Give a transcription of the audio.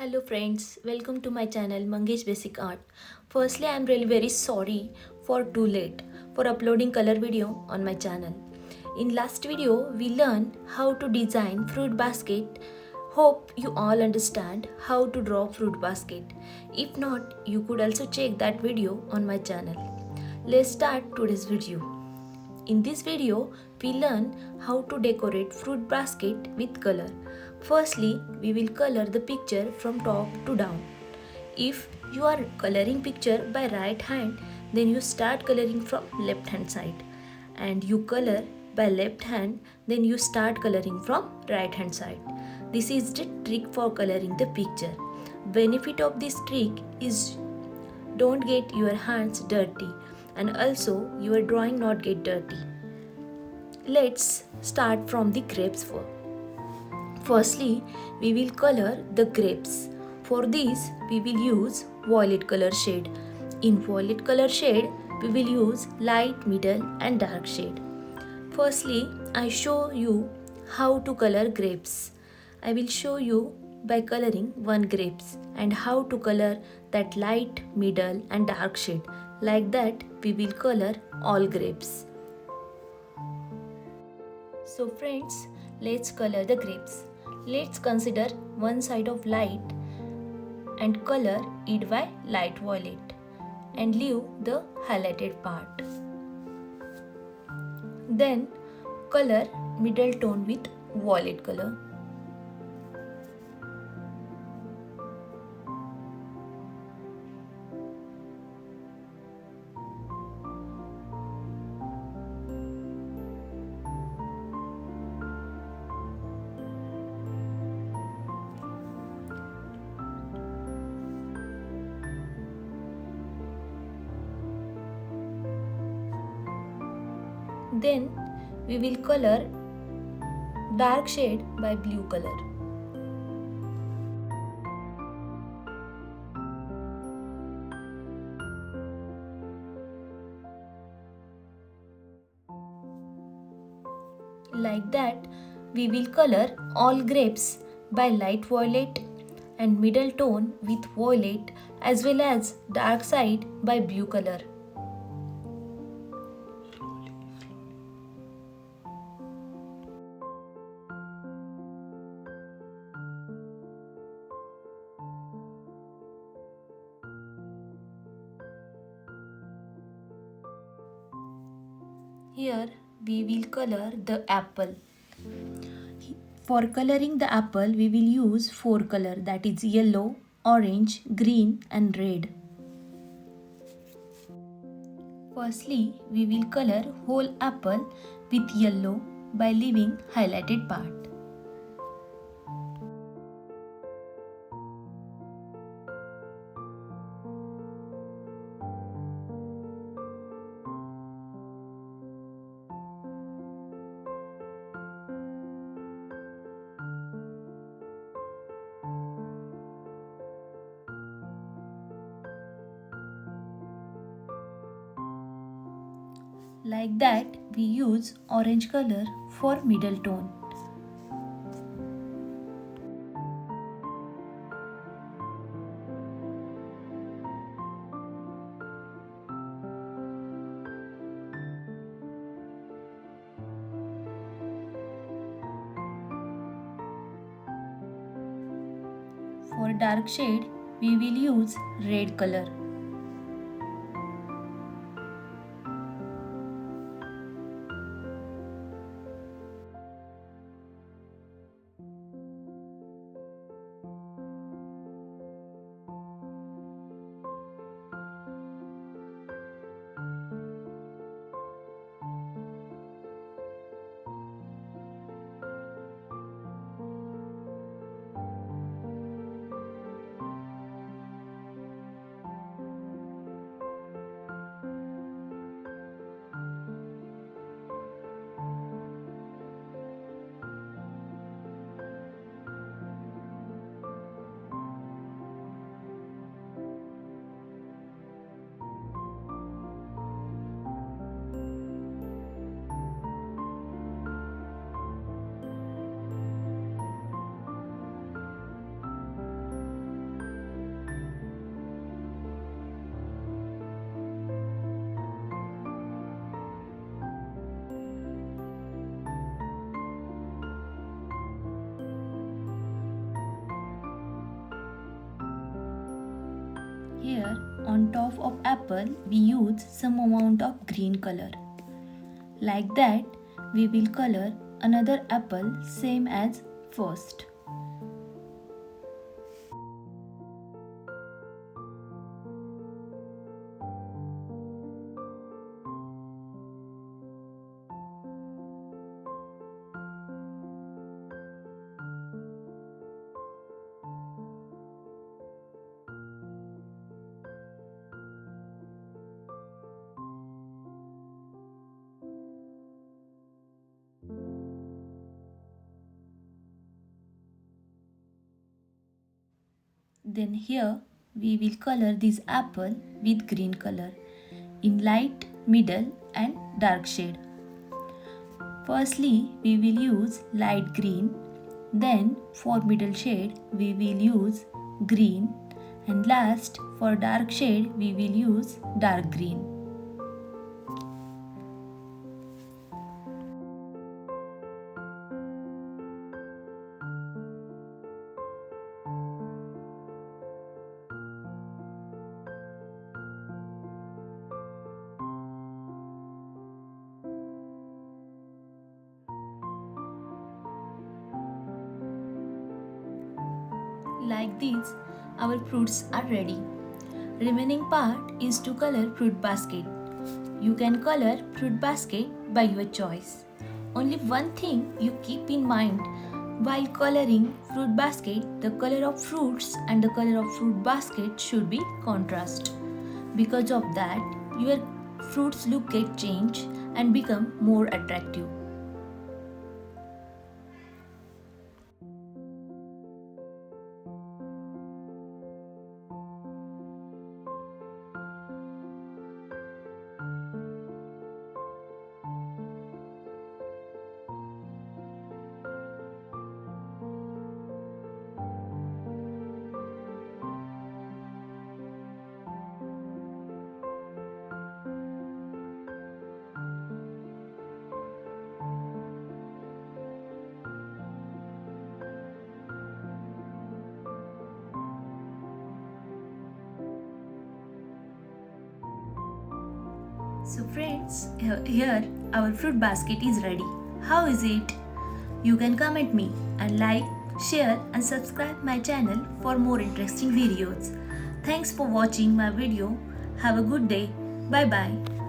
Hello friends, welcome to my channel Mangesh Basic Art. Firstly, I am really very sorry for too late for uploading color video on my channel. In last video, we learned how to design fruit basket. Hope you all understand how to draw fruit basket. If not, you could also check that video on my channel. Let's start today's video. In this video, we learn how to decorate fruit basket with color. Firstly, we will color the picture from top to down. If you are coloring picture by right hand, then you start coloring from left hand side. And you color by left hand, then you start coloring from right hand side. This is the trick for coloring the picture. Benefit of this trick is don't get your hands dirty and also your drawing not get dirty. Let's start from the grapes first. Firstly, we will color the grapes. For this, we will use violet color shade. In violet color shade, we will use light, middle and dark shade. Firstly, I show you how to color grapes. I will show you by coloring one grapes and how to color that light, middle and dark shade. Like that, we will color all grapes. So friends, let's color the grapes. Let's consider one side of light and color it by light violet and leave the highlighted part. Then color middle tone with violet color. Then we will color dark shade by blue color. Like that, we will color all grapes by light violet and middle tone with violet as well as dark side by blue color. Here we will color the apple. For coloring the apple, we will use four color, that is yellow, orange, green and red. Firstly, we will color whole apple with yellow by leaving highlighted part. Like that, we use orange color for middle tone. For dark shade, we will use red color. Here on top of apple we use some amount of green color. Like that we will color another apple same as first. Then here we will color this apple with green color in light, middle and dark shade. Firstly we will use light green, then for middle shade we will use green, and last for dark shade we will use dark green. Like this, our fruits are ready. Remaining part is to color fruit basket. You can color fruit basket by your choice. Only one thing you keep in mind while coloring fruit basket, the color of fruits and the color of fruit basket should be contrast. Because of that, your fruits look get changed and become more attractive. So friends, here our fruit basket is ready. How is it? You can comment me and like, share and subscribe my channel for more interesting videos. Thanks for watching my video. Have a good day. Bye bye.